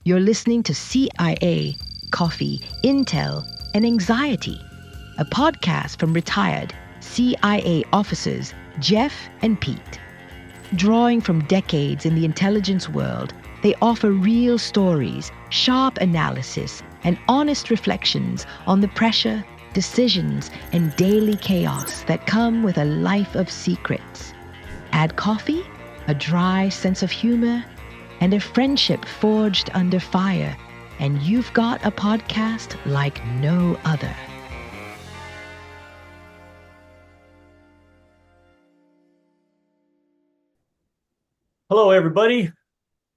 You're listening to CIA, Coffee, Intel, and Anxiety, a podcast from retired CIA officers Jeff and Pete. Drawing from decades in the intelligence world, they offer real stories, sharp analysis, and honest reflections on the pressure, decisions, and daily chaos that come with a life of secrets. Add coffee, a dry sense of humor, and a friendship forged under fire, and you've got a podcast like no other. Hello, everybody.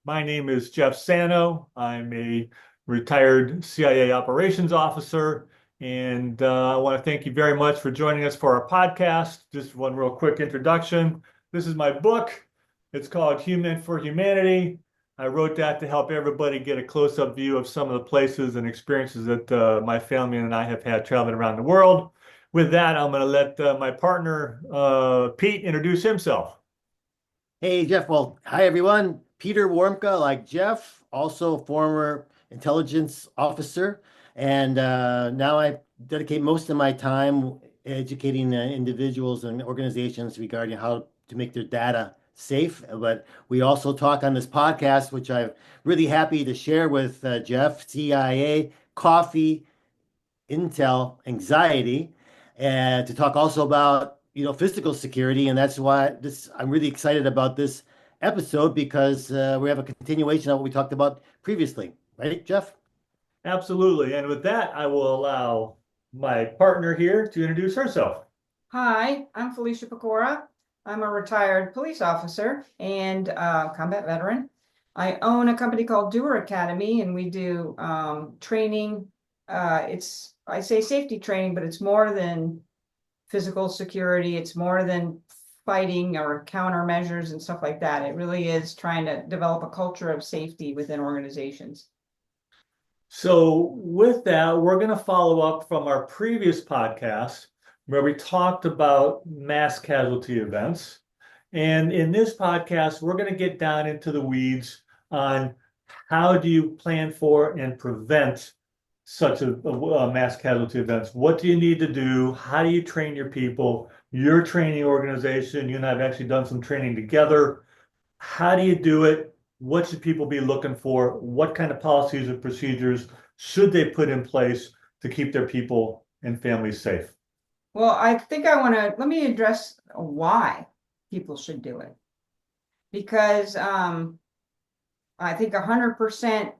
My name is Jeff Sano. I'm a retired CIA operations officer, and I want to thank you very much for joining us for our podcast. Just one real quick introduction. This is my book. It's called Human for Humanity. I wrote that to help everybody get a close-up view of some of the places and experiences that my family and I have had traveling around the world. With that, I'm going to let my partner, Pete, introduce himself. Hey, Jeff. Well, hi, everyone. Peter Warmka, like Jeff, also former intelligence officer. And now I dedicate most of my time educating individuals and organizations regarding how to make their data safe. But we also talk on this podcast, which I'm really happy to share with Jeff, CIA, Coffee, Intel, Anxiety, and to talk also about physical security. And that's why I'm really excited about this episode because we have a continuation of what we talked about previously, right, Jeff? Absolutely. And with that, I will allow my partner here to introduce herself. Hi, I'm Felicia Pecora. I'm a retired police officer and combat veteran. I own a company called Doer Academy, and we do training. I say safety training, but it's more than physical security. It's more than fighting or countermeasures and stuff like that. It really is trying to develop a culture of safety within organizations. So, with that, we're going to follow up from our previous podcast where we talked about mass casualty events. And in this podcast, we're going to get down into the weeds on how do you plan for and prevent such a mass casualty events. What do you need to do? How do you train your people? Your training organization, you and I have actually done some training together. How do you do it? What should people be looking for? What kind of policies and procedures should they put in place to keep their people and families safe? Well, I think let me address why people should do it. Because I think 100%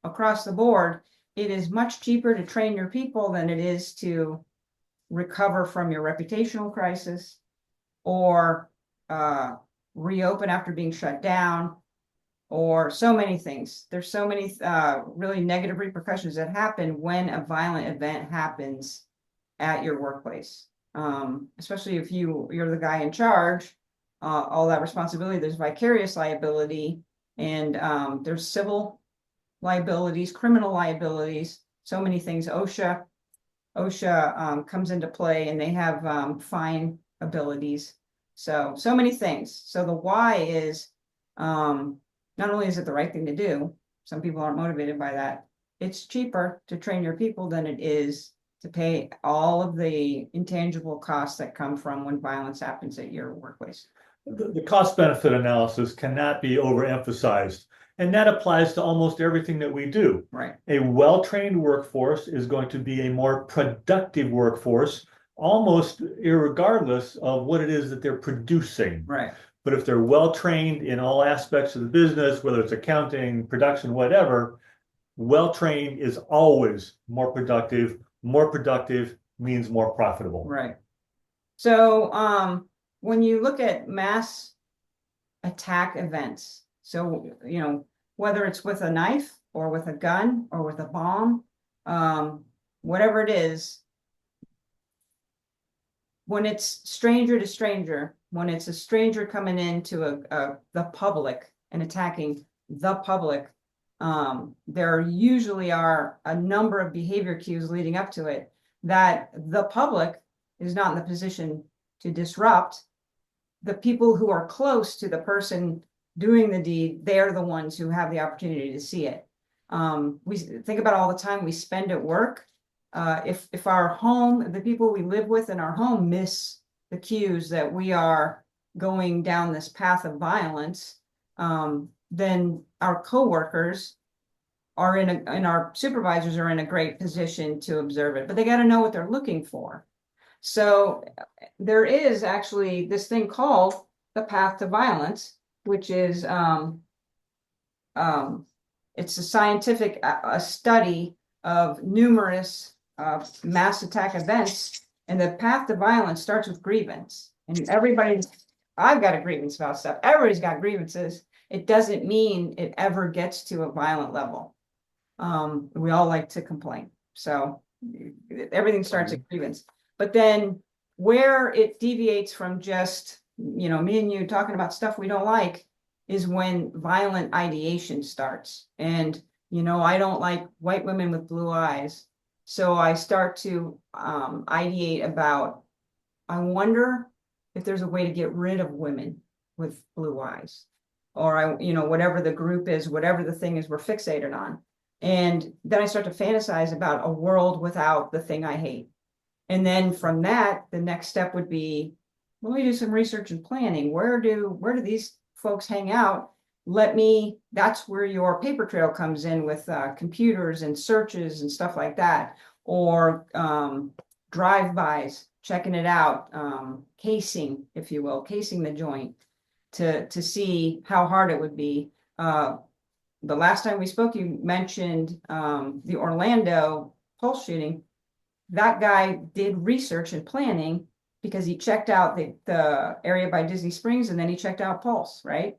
across the board, it is much cheaper to train your people than it is to recover from your reputational crisis or reopen after being shut down, or so many things. There's so many really negative repercussions that happen when a violent event happens at your workplace. Especially if you're the guy in charge, all that responsibility. There's vicarious liability, and there's civil liabilities, criminal liabilities, so many things. OSHA comes into play, and they have fine abilities. So many things. So the why is not only is it the right thing to do, some people aren't motivated by that. It's cheaper to train your people than it is to pay all of the intangible costs that come from when violence happens at your workplace. The cost benefit analysis cannot be overemphasized. And that applies to almost everything that we do. Right. A well-trained workforce is going to be a more productive workforce, almost irregardless of what it is that they're producing. Right. But if they're well-trained in all aspects of the business, whether it's accounting, production, whatever, well-trained is always more productive. More productive means more profitable. Right. So when you look at mass attack events, so, whether it's with a knife or with a gun or with a bomb, whatever it is, when it's stranger to stranger, when it's a stranger coming into the public and attacking the public, there usually are a number of behavior cues leading up to it that the public is not in the position to disrupt. The people who are close to the person doing the deed, they're the ones who have the opportunity to see it. We think about all the time we spend at work. If our home, the people we live with in our home miss the cues that we are going down this path of violence, then our coworkers are and our supervisors are in a great position to observe it, but they got to know what they're looking for. So there is actually this thing called the path to violence, which is it's a scientific a study of numerous mass attack events, and the path to violence starts with grievance. And I've got a grievance about stuff. Everybody's got grievances. It doesn't mean it ever gets to a violent level. We all like to complain, so everything starts at grievance. But then where it deviates from just, me and you talking about stuff we don't like is when violent ideation starts. And, I don't like white women with blue eyes. So I start to ideate about, I wonder if there's a way to get rid of women with blue eyes, or whatever the group is, whatever the thing is we're fixated on. And then I start to fantasize about a world without the thing I hate. And then from that, the next step would be, let me do some research and planning. Where do these folks hang out? That's where your paper trail comes in with computers and searches and stuff like that, or drive-bys, checking it out, casing, if you will, casing the joint to see how hard it would be. The last time we spoke, you mentioned the Orlando Pulse shooting. That guy did research and planning because he checked out the area by Disney Springs, and then he checked out Pulse, right?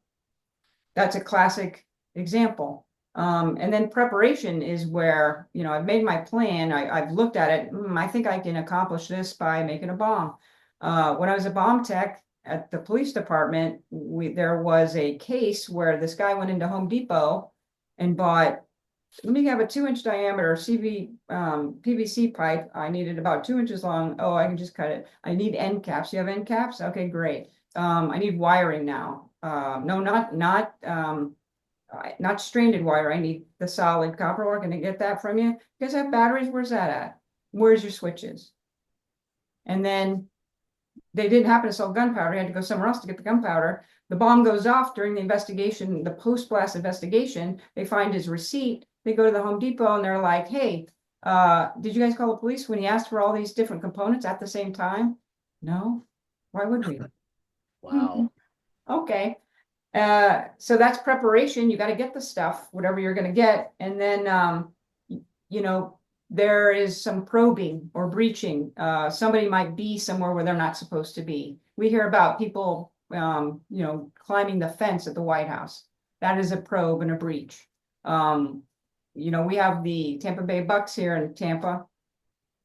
That's a classic example. And then preparation is where, I've made my plan. I've looked at it. I think I can accomplish this by making a bomb. When I was a bomb tech at the police department, there was a case where this guy went into Home Depot and bought, let me have a 2-inch diameter PVC pipe. I needed about 2 inches long. Oh, I can just cut it. I need end caps. You have end caps? Okay, great. I need wiring now. No, not stranded wire. I need the solid copper wire. Can I get that from you? You guys have batteries? Where's that at? Where's your switches? And then they didn't happen to sell gunpowder. He had to go somewhere else to get the gunpowder. The bomb goes off during the investigation, the post-blast investigation. They find his receipt. They go to the Home Depot and they're like, hey, did you guys call the police when he asked for all these different components at the same time? No. Why would we? Wow. Okay. So that's preparation. You got to get the stuff, whatever you're going to get. And then, there is some probing or breaching. Somebody might be somewhere where they're not supposed to be. We hear about people, climbing the fence at the White House. That is a probe and a breach. We have the Tampa Bay Bucks here in Tampa.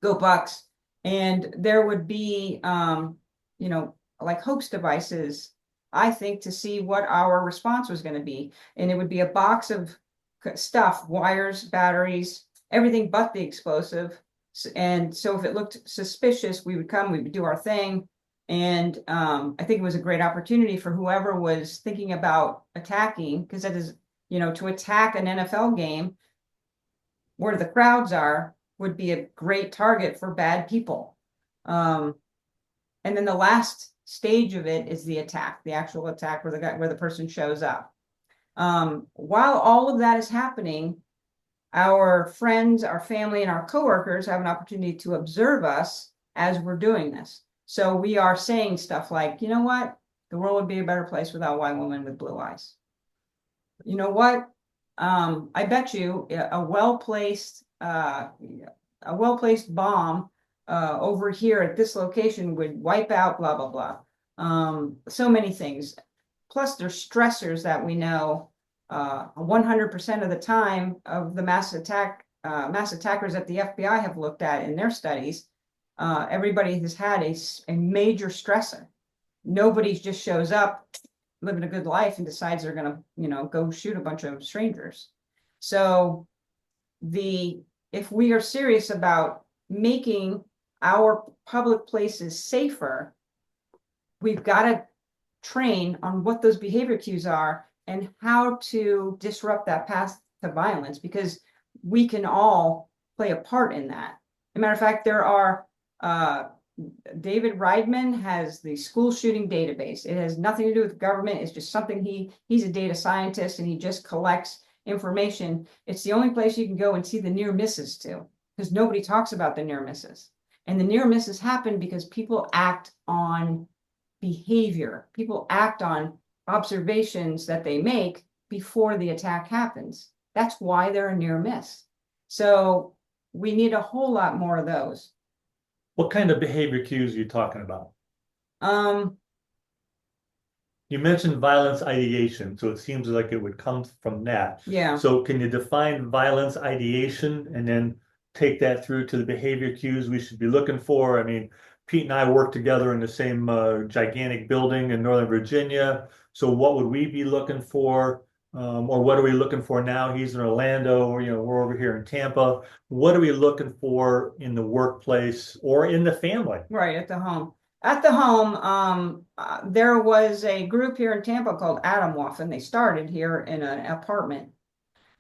Go Bucks. And there would be, like hoax devices, I think, to see what our response was going to be. And it would be a box of stuff, wires, batteries, everything but the explosive. And so if it looked suspicious, we would do our thing. And I think it was a great opportunity for whoever was thinking about attacking, because that is, to attack an NFL game where the crowds are would be a great target for bad people. And then the last stage of it is the attack, the actual attack where the person shows up. While all of that is happening, our friends, our family, and our coworkers have an opportunity to observe us as we're doing this. So we are saying stuff like, you know what? The world would be a better place without white women with blue eyes. You know what? I bet you a well-placed bomb over here at this location would wipe out blah, blah, blah. So many things. Plus there's stressors that we know 100% of the time of the mass attackers that the FBI have looked at in their studies. Everybody has had a major stressor. Nobody just shows up living a good life and decides they're going to, go shoot a bunch of strangers. So if we are serious about making our public places safer, we've got to train on what those behavior cues are and how to disrupt that path to violence, because we can all play a part in that. As a matter of fact, there are David Reidman has the school shooting database. It has nothing to do with government. It's just something he's a data scientist, and he just collects information. It's the only place you can go and see the near misses too, because nobody talks about the near misses. And the near misses happen because people act on behavior. People act on observations that they make before the attack happens. That's why they're a near miss. So we need a whole lot more of those. What kind of behavior cues are you talking about? Um, You mentioned violence ideation, so it seems like it would come from that. yeah. So can you define violence ideation and then take that through to the behavior cues we should be looking for? I mean, Pete and I work together in the same gigantic building in Northern Virginia. So what would we be looking for? Or what are we looking for now? He's in Orlando, or, we're over here in Tampa. What are we looking for in the workplace or in the family? Right, at the home. At the home, there was a group here in Tampa called Adamwoff, and they started here in an apartment,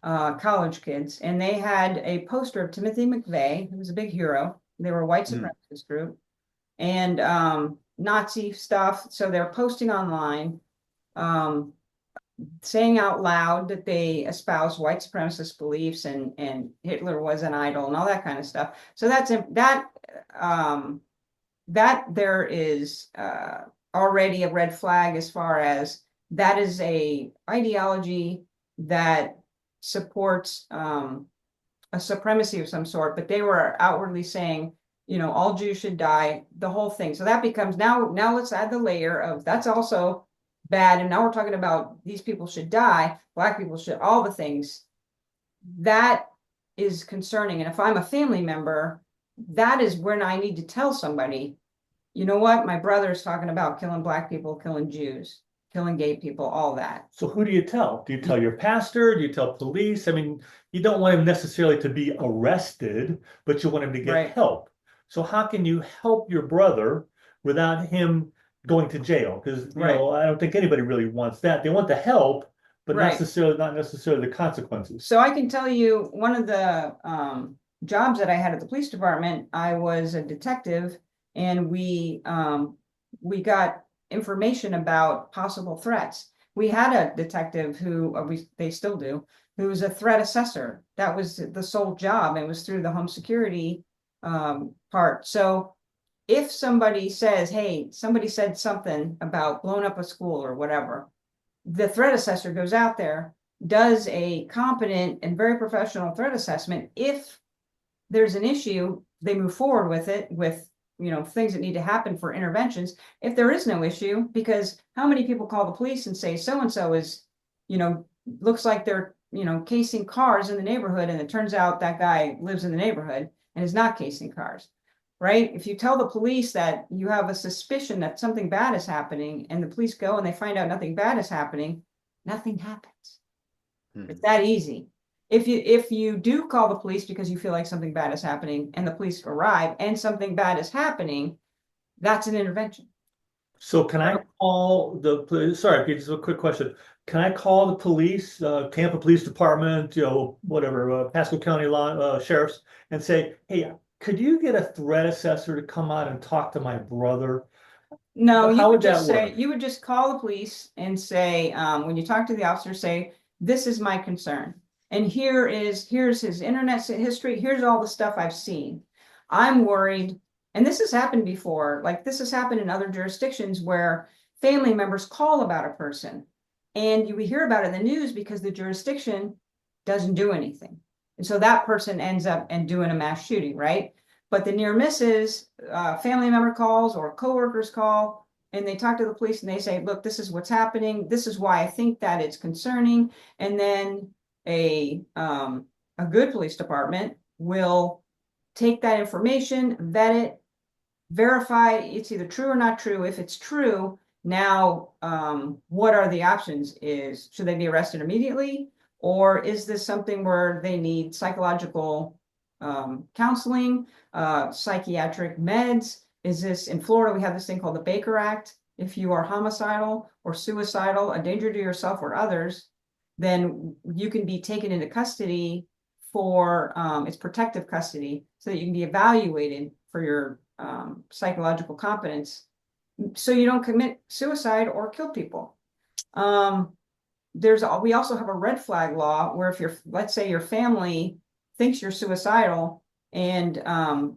college kids, and they had a poster of Timothy McVeigh, who was a big hero. They were a white supremacist group, and Nazi stuff. So they're posting online, saying out loud that they espouse white supremacist beliefs, and Hitler was an idol and all that kind of stuff. So that there is already a red flag, as far as that is a ideology that supports a supremacy of some sort, but they were outwardly saying, all Jews should die, the whole thing. So that becomes, now let's add the layer of that's also bad. And now we're talking about these people should die, Black people should, all the things. That is concerning. And if I'm a family member, that is when I need to tell somebody, you know what, my brother is talking about killing Black people, killing Jews, killing gay people, all that. So who do you tell? Do you tell your pastor? Do you tell police? I mean, you don't want him necessarily to be arrested, but you want him to get help. So how can you help your brother without him going to jail? Because I don't think anybody really wants that. They want the help, but not necessarily the consequences. So I can tell you, one of the jobs that I had at the police department, I was a detective, and we got information about possible threats. We had a detective who they still do, who was a threat assessor. That was the sole job. It was through the home security part. So if somebody says, hey, somebody said something about blowing up a school or whatever, the threat assessor goes out there, does a competent and very professional threat assessment. If there's an issue, they move forward with it, with things that need to happen for interventions. If there is no issue, because how many people call the police and say so-and-so is, looks like they're, casing cars in the neighborhood, and it turns out that guy lives in the neighborhood and is not casing cars, right? If you tell the police that you have a suspicion that something bad is happening, and the police go and they find out nothing bad is happening, nothing happens. It's that easy. If you do call the police because you feel like something bad is happening, and the police arrive and something bad is happening, that's an intervention. So can I call the police? Sorry, Pete, just a quick question. Can I call the police, Tampa Police Department, whatever, Pasco County Sheriffs, and say, hey, could you get a threat assessor to come out and talk to my brother? No, you would just say, you would just call the police and say, when you talk to the officer, say, this is my concern. And here's his internet history. Here's all the stuff I've seen. I'm worried. And this has happened before. Like, this has happened in other jurisdictions where family members call about a person, and we hear about it in the news because the jurisdiction doesn't do anything. And so that person ends up and doing a mass shooting, right? But the near misses, family member calls or coworkers call, and they talk to the police and they say, look, this is what's happening. This is why I think that it's concerning. And then a good police department will take that information, vet it, verify it's either true or not true. If it's true, now what are the options? Should they be arrested immediately? Or is this something where they need psychological counseling, psychiatric meds? Is this, in Florida, we have this thing called the Baker Act. If you are homicidal or suicidal, a danger to yourself or others, then you can be taken into custody for it's protective custody, so that you can be evaluated for your psychological competence, so you don't commit suicide or kill people. We also have a red flag law where if let's say your family thinks you're suicidal and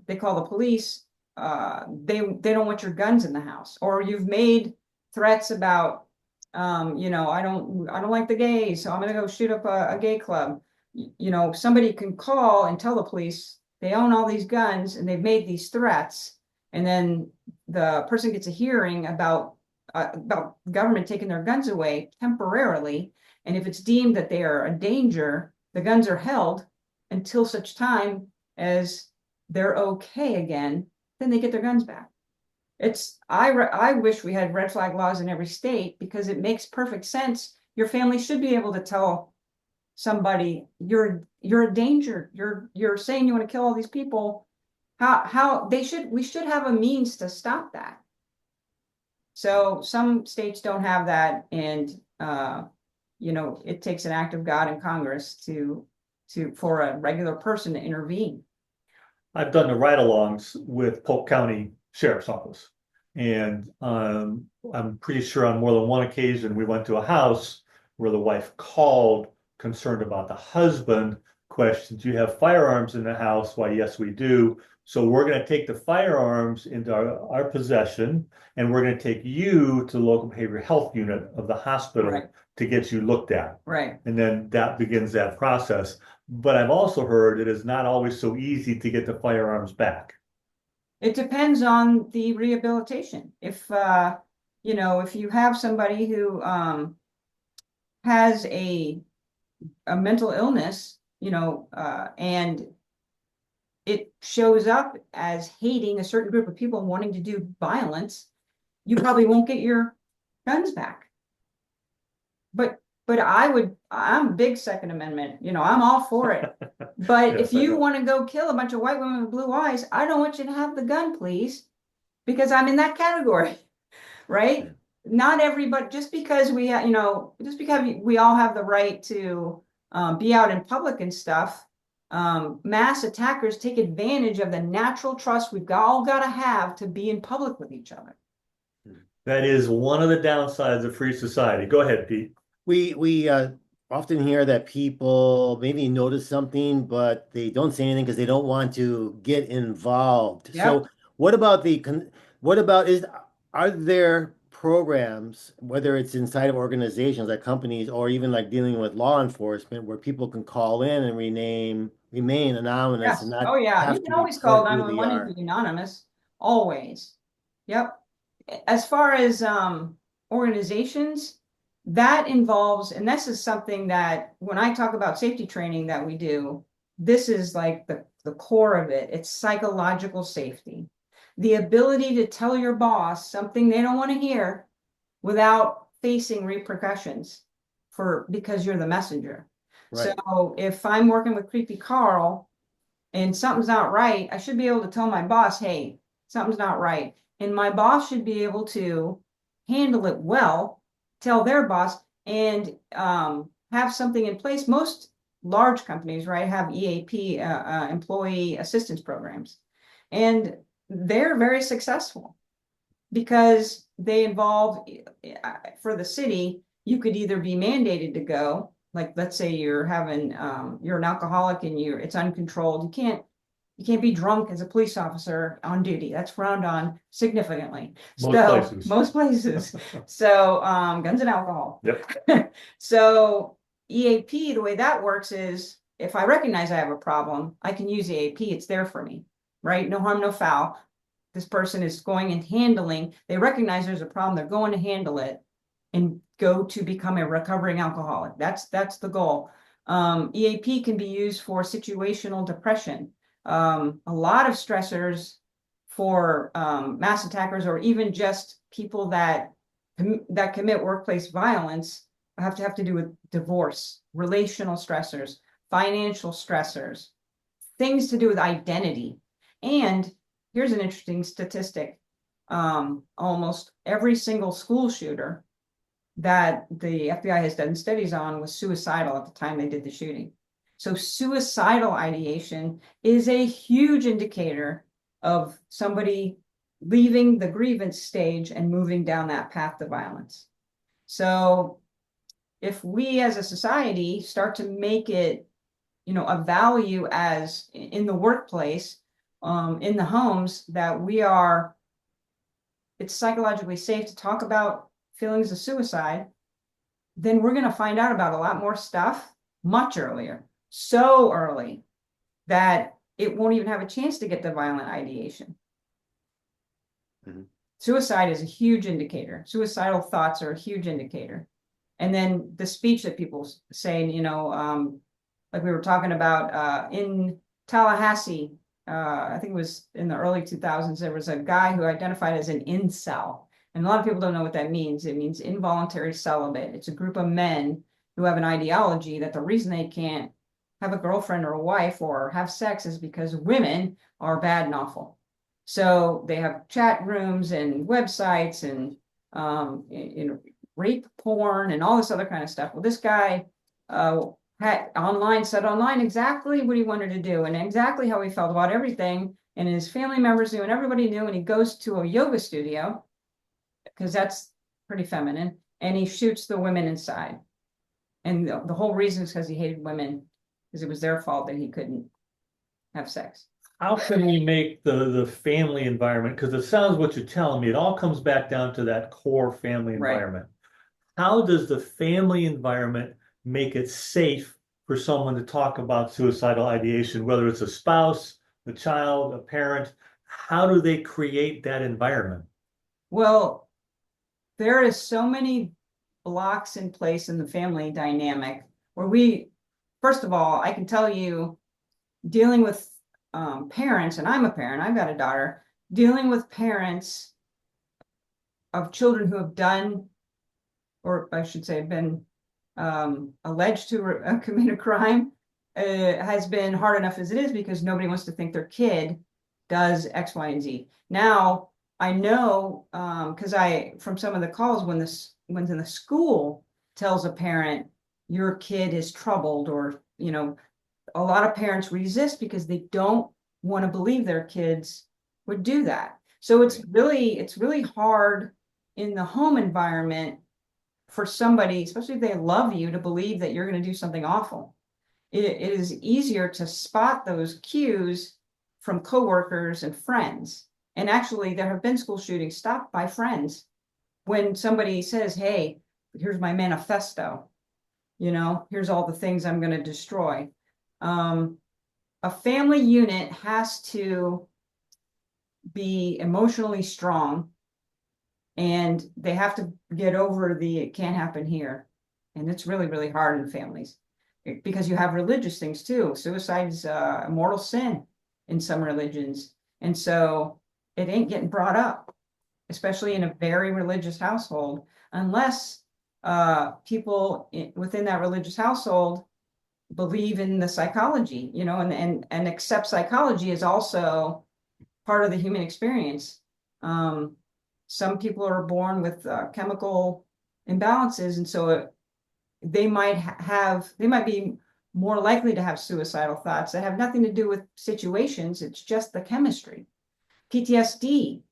they call the police, they don't want your guns in the house, or you've made threats about I don't like the gays, so I'm gonna go shoot up a gay club. Somebody can call and tell the police they own all these guns and they've made these threats, and then the person gets a hearing about government taking their guns away temporarily. And if it's deemed that they are a danger, the guns are held until such time as they're okay again, then they get their guns back. I wish we had red flag laws in every state, because it makes perfect sense. Your family should be able to tell somebody you're a danger. You're saying you want to kill all these people. We should have a means to stop that. So some states don't have that, and it takes an act of God in Congress for a regular person to intervene. I've done the ride-alongs with Polk County Sheriff's Office. And I'm pretty sure on more than one occasion, we went to a house where the wife called concerned about the husband, questioned, do you have firearms in the house? Why, yes, we do. So we're going to take the firearms into our possession, and we're going to take you to the local behavioral health unit of the hospital Right. to get you looked at. Right. And then that begins that process. But I've also heard it is not always so easy to get the firearms back. It depends on the rehabilitation. If you have somebody who has a mental illness, and it shows up as hating a certain group of people and wanting to do violence, you probably won't get your guns back. But I'm a big Second Amendment, I'm all for it. But Yes, if you want to go kill a bunch of white women with blue eyes, I don't want you to have the gun, please, because I'm in that category, right? Yeah. Not everybody, just because we all have the right to be out in public and stuff, mass attackers take advantage of the natural trust we've all got to have to be in public with each other. That is one of the downsides of free society. Go ahead, Pete. We often hear that people maybe notice something, but they don't say anything because they don't want to get involved. Yep. So are there programs, whether it's inside of organizations like companies or even like dealing with law enforcement, where people can call in and remain anonymous Yes. and not Oh yeah. have You can to always call report who they 911 are? and be anonymous. Always. Yep. As far as organizations, that involves, and this is something that when I talk about safety training that we do, this is like the core of it. It's psychological safety. The ability to tell your boss something they don't want to hear without facing repercussions because you're the messenger. Right. So if I'm working with Creepy Carl and something's not right, I should be able to tell my boss, hey, something's not right. And my boss should be able to handle it well, tell their boss, and have something in place. Most large companies, right, have EAP, employee assistance programs. And they're very successful because they involve, for the city, you could either be mandated to go, like let's say you're an alcoholic and it's uncontrolled. You can't be drunk as a police officer on duty. That's frowned on significantly. Most places. So guns and alcohol. Yep. So EAP, the way that works is if I recognize I have a problem, I can use EAP. It's there for me, right? No harm, no foul. This person is going and handling, they recognize there's a problem, they're going to handle it and go to become a recovering alcoholic. That's the goal. EAP can be used for situational depression. A lot of stressors for mass attackers, or even just people that commit workplace violence, have to do with divorce, relational stressors, financial stressors, things to do with identity. And here's an interesting statistic. Almost every single school shooter that the FBI has done studies on was suicidal at the time they did the shooting. So suicidal ideation is a huge indicator of somebody leaving the grievance stage and moving down that path to violence. So if we as a society start to make it, a value as in the workplace, in the homes, that it's psychologically safe to talk about feelings of suicide, then we're going to find out about a lot more stuff much earlier, so early that it won't even have a chance to get the violent ideation. Mm-hmm. Suicide is a huge indicator. Suicidal thoughts are a huge indicator. And then the speech that people say, like we were talking about in Tallahassee, I think it was in the early 2000s, there was a guy who identified as an incel. And a lot of people don't know what that means. It means involuntary celibate. It's a group of men who have an ideology that the reason they can't have a girlfriend or a wife or have sex is because women are bad and awful. So they have chat rooms and websites and rape porn and all this other kind of stuff. Well, this guy said online exactly what he wanted to do and exactly how he felt about everything. And his family members knew and everybody knew. And he goes to a yoga studio, because that's pretty feminine, and he shoots the women inside. And the whole reason is because he hated women, because it was their fault that he couldn't have sex. How can we make the family environment, because it sounds what you're telling me, it all comes back down to that core family environment. Right. How does the family environment make it safe for someone to talk about suicidal ideation, whether it's a spouse, a child, a parent? How do they create that environment? Well, there is so many blocks in place in the family dynamic where first of all, I can tell you, dealing with parents, and I'm a parent, I've got a daughter, dealing with parents of children who have done, or I should say, been alleged to commit a crime, has been hard enough as it is, because nobody wants to think their kid does X, Y, and Z. Now, I know, because from some of the calls, when the school tells a parent your kid is troubled, or a lot of parents resist because they don't want to believe their kids would do that. So it's really hard in the home environment for somebody, especially if they love you, to believe that you're going to do something awful. It is easier to spot those cues from coworkers and friends. And actually, there have been school shootings stopped by friends when somebody says, "Hey, here's my manifesto. Here's all the things I'm going to destroy." A family unit has to be emotionally strong, and they have to get over it can't happen here. And it's really, really hard in families, because you have religious things too. Suicide is a mortal sin in some religions. And so it ain't getting brought up, especially in a very religious household, unless people within that religious household believe in the psychology, and accept psychology is also part of the human experience. Some people are born with chemical imbalances, and so they might be more likely to have suicidal thoughts that have nothing to do with situations. It's just the chemistry. PTSD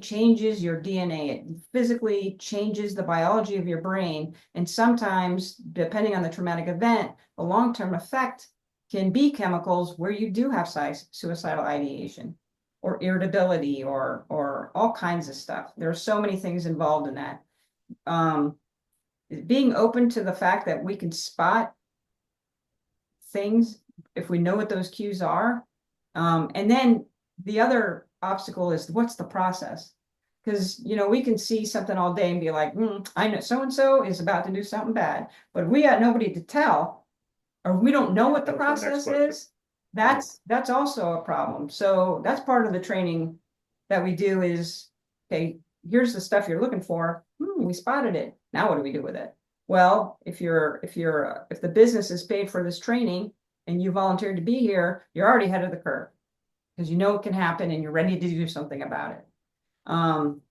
changes your DNA. It physically changes the biology of your brain. And sometimes, depending on the traumatic event, the long-term effect can be chemicals where you do have suicidal ideation or irritability or all kinds of stuff. There are so many things involved in that. Being open to the fact that we can spot things if we know what those cues are. And then the other obstacle is, what's the process? Because we can see something all day and be like, I know so-and-so is about to do something bad, but we got nobody to tell, or we don't know what the process is. That's also a problem. So that's part of the training that we do is, okay, here's the stuff you're looking for. We spotted it. Now what do we do with it? Well, if the business is paid for this training and you volunteered to be here, you're already ahead of the curve, because it can happen and you're ready to do something about it. And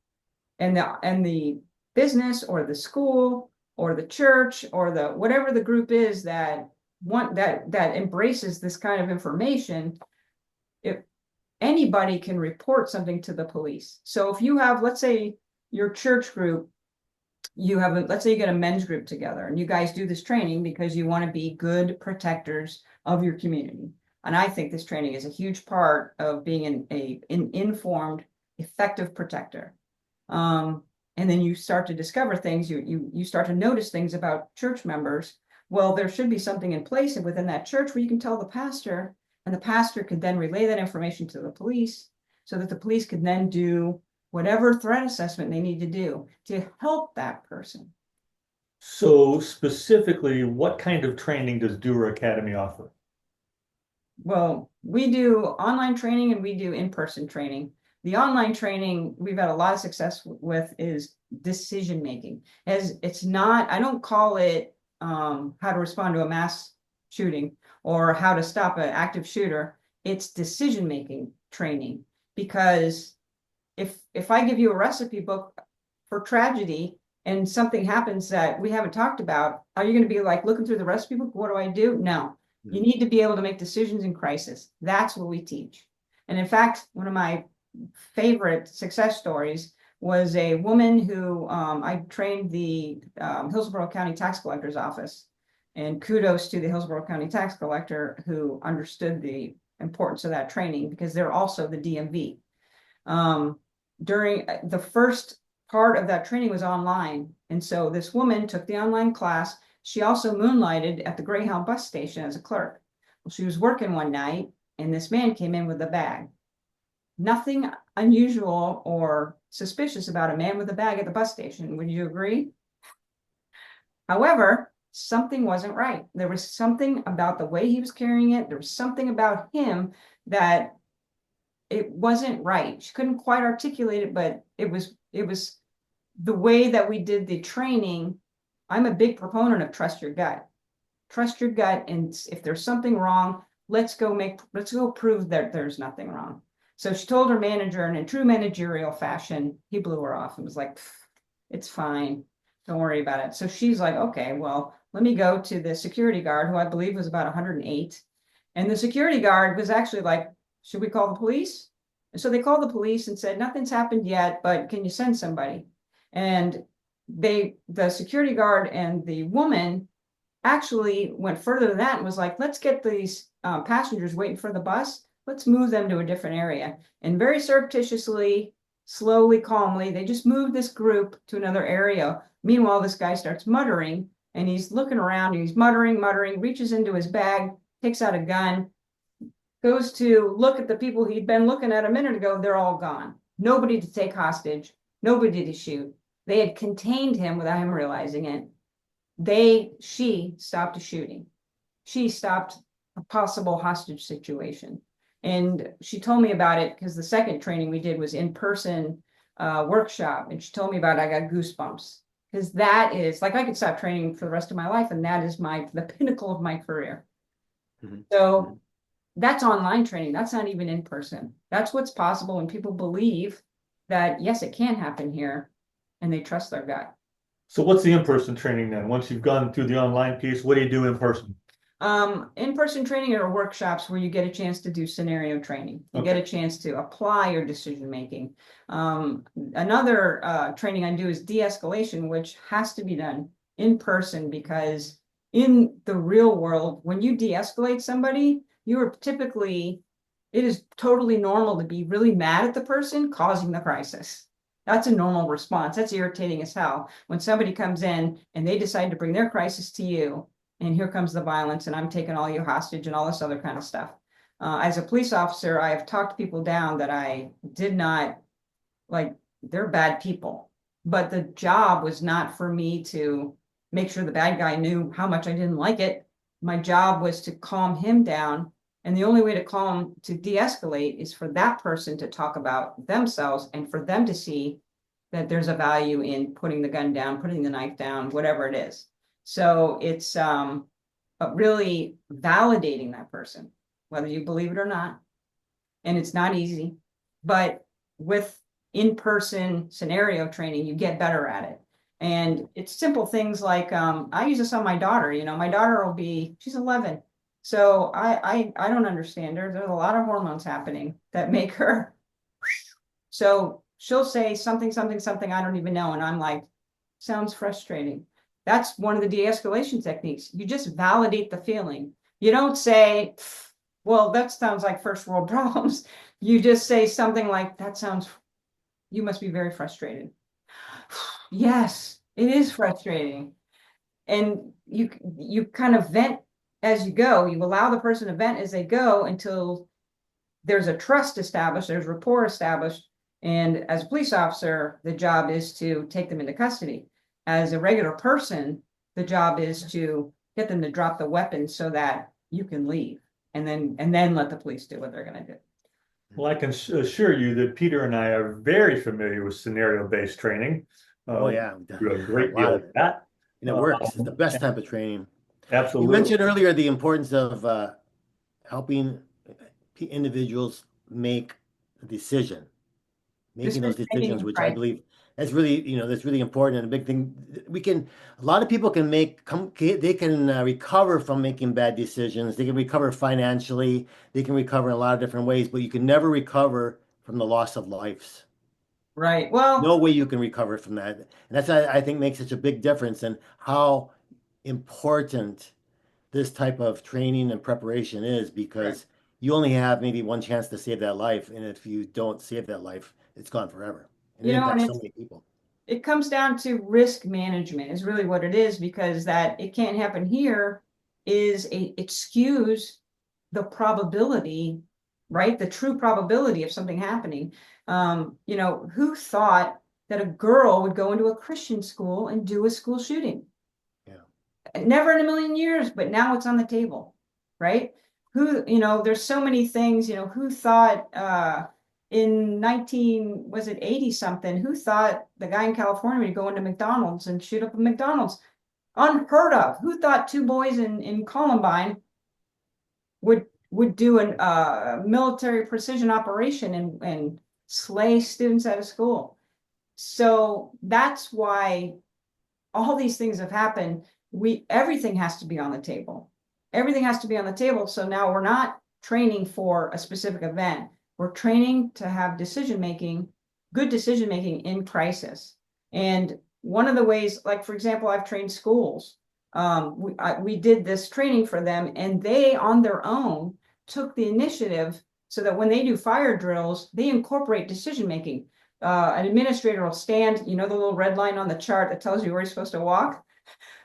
the business or the school or the church or the whatever the group is that that embraces this kind of information, if anybody can report something to the police. So if you have, let's say your church group, let's say you get a men's group together and you guys do this training because you want to be good protectors of your community. And I think this training is a huge part of being an informed, effective protector. And then you start to discover things, you start to notice things about church members. Well, there should be something in place within that church where you can tell the pastor, and the pastor could then relay that information to the police so that the police could then do whatever threat assessment they need to do to help that person. So specifically, what kind of training does Doer Academy offer? Well, we do online training and we do in-person training. The online training we've had a lot of success with is decision making. As it's not, I don't call it how to respond to a mass shooting or how to stop an active shooter. It's decision making training, because if I give you a recipe book for tragedy and something happens that we haven't talked about, are you going to be like looking through the recipe book? What do I do? No. You need to be able to make decisions in crisis. That's what we teach. And in fact, one of my favorite success stories was a woman who I trained the Hillsborough County Tax Collector's Office. And kudos to the Hillsborough County Tax Collector who understood the importance of that training, because they're also the DMV. During the first part of that training was online. And so this woman took the online class. She also moonlighted at the Greyhound bus station as a clerk. Well, she was working one night and this man came in with a bag. Nothing unusual or suspicious about a man with a bag at the bus station. Would you agree? However, something wasn't right. There was something about the way he was carrying it. There was something about him that it wasn't right. She couldn't quite articulate it, but it was the way that we did the training. I'm a big proponent of trust your gut. Trust your gut, and if there's something wrong, let's go prove that there's nothing wrong. So she told her manager, and in true managerial fashion, he blew her off and was like, it's fine. Don't worry about it. So she's like, okay, well, let me go to the security guard, who I believe was about 108. And the security guard was actually like, should we call the police? And so they called the police and said, nothing's happened yet, but can you send somebody? And the security guard and the woman actually went further than that and was like, let's get these passengers waiting for the bus. Let's move them to a different area. And very surreptitiously, slowly, calmly, they just moved this group to another area. Meanwhile, this guy starts muttering, and he's looking around, and he's muttering, reaches into his bag, takes out a gun, goes to look at the people he'd been looking at a minute ago. They're all gone. Nobody to take hostage, nobody to shoot. They had contained him without him realizing it. She stopped a shooting. She stopped a possible hostage situation. And she told me about it because the second training we did was in-person workshop. And she told me about it. I got goosebumps, because that is like, I could stop training for the rest of my life. And that is the pinnacle of my career. Mm-hmm. So that's online training. That's not even in person. That's what's possible when people believe that, yes, it can happen here, and they trust their gut. So what's the in-person training then? Once you've gone through the online piece, what do you do in person? In-person training are workshops where you get a chance to do scenario training. You get a chance to apply your decision making. Another training I do is de-escalation, which has to be done in person, because in the real world, when you de-escalate somebody, it is totally normal to be really mad at the person causing the crisis. That's a normal response. That's irritating as hell. When somebody comes in and they decide to bring their crisis to you, and here comes the violence, and I'm taking all you hostage and all this other kind of stuff. As a police officer, I have talked people down that I did not like. They're bad people, but the job was not for me to make sure the bad guy knew how much I didn't like it. My job was to calm him down. And the only way to de-escalate is for that person to talk about themselves, and for them to see that there's a value in putting the gun down, putting the knife down, whatever it is. So it's really validating that person, whether you believe it or not. And it's not easy, but with in-person scenario training, you get better at it. And it's simple things like, I use this on my daughter, my daughter she's 11. So I don't understand her. There's a lot of hormones happening that make her. So she'll say something, something, something I don't even know. And I'm like, sounds frustrating. That's one of the de-escalation techniques. You just validate the feeling. You don't say, well, that sounds like first world problems. You just say something like, you must be very frustrated. Yes, it is frustrating. And you kind of vent as you go. You allow the person to vent as they go until there's a trust established, there's rapport established. And as a police officer, the job is to take them into custody. As a regular person, the job is to get them to drop the weapon so that you can leave, and then let the police do what they're going to do. Well, I can assure you that Peter and I are very familiar with scenario-based training. Oh yeah, We do a great a lot deal of of it. that. And it works. It's the best type of training. You Absolutely. mentioned earlier the importance of helping individuals make a decision, making those decisions, which I believe that's really important and a big thing. A lot of people can recover from making bad decisions. They can recover financially. They can recover in a lot of different ways, but you can never recover from the loss of lives. Right. Well, No way you can recover from that. And that's, I think, makes such a big difference in how important this type of training and preparation is, because you only have maybe one chance to save that life. And if you don't save that life, it's gone forever. And it impacts so many people. It comes down to risk management is really what it is, because that it can't happen here it skews the probability, right? The true probability of something happening. Who thought that a girl would go into a Christian school and do a school shooting? Yeah. Never in a million years, but now it's on the table, right? There's so many things, who thought, in 80 something, who thought the guy in California would go into McDonald's and shoot up a McDonald's? Unheard of. Who thought two boys in Columbine would do a military precision operation and slay students out of school? So that's why all these things have happened. Everything has to be on the table. Everything has to be on the table. So now we're not training for a specific event. We're training to have good decision making in crisis. And one of the ways, like, for example, I've trained schools. We did this training for them, and they on their own took the initiative so that when they do fire drills, they incorporate decision making. An administrator will stand, the little red line on the chart that tells you where you're supposed to walk.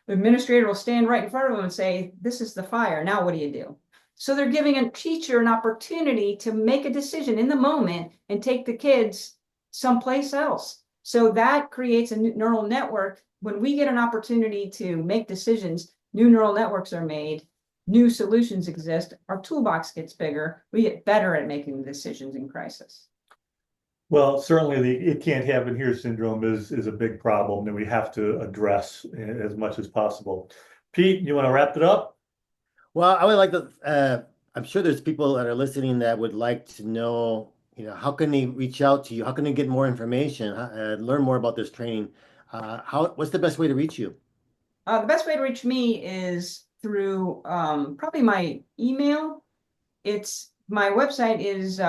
The administrator will stand right in front of them and say, this is the fire. Now what do you do? So they're giving a teacher an opportunity to make a decision in the moment and take the kids someplace else. So that creates a neural network. When we get an opportunity to make decisions, new neural networks are made, new solutions exist, our toolbox gets bigger, we get better at making decisions in crisis. Well, certainly the "it can't happen here" syndrome is a big problem that we have to address as much as possible. Pete, you want to wrap it up? Well, I would like to, I'm sure there's people that are listening that would like to know, how can they reach out to you? How can they get more information, learn more about this training? What's the best way to reach you? The best way to reach me is through probably my email. My website is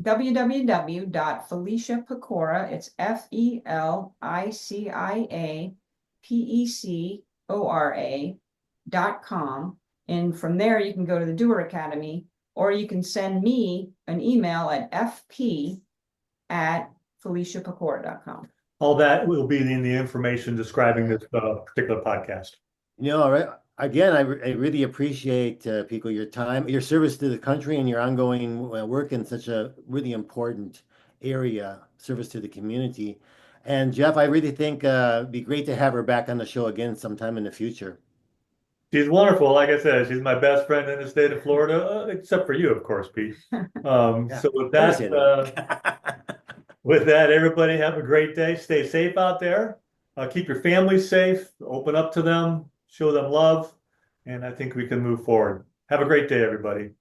www.Felicia Pecora. It's FELICIAPECORA.com. And from there, you can go to the Doer Academy, or you can send me an email at fp@FeliciaPecora.com. All that will be in the information describing this particular podcast. All right. Again, I really appreciate, Peco, your time, your service to the country, and your ongoing work in such a really important area, service to the community. And Jeff, I really think it'd be great to have her back on the show again sometime in the future. She's wonderful. Like I said, she's my best friend in the state of Florida, except for you, of course, Pete. So with that, everybody have a great day. Stay safe out there. Keep your family safe. Open up to them. Show them love. And I think we can move forward. Have a great day, everybody.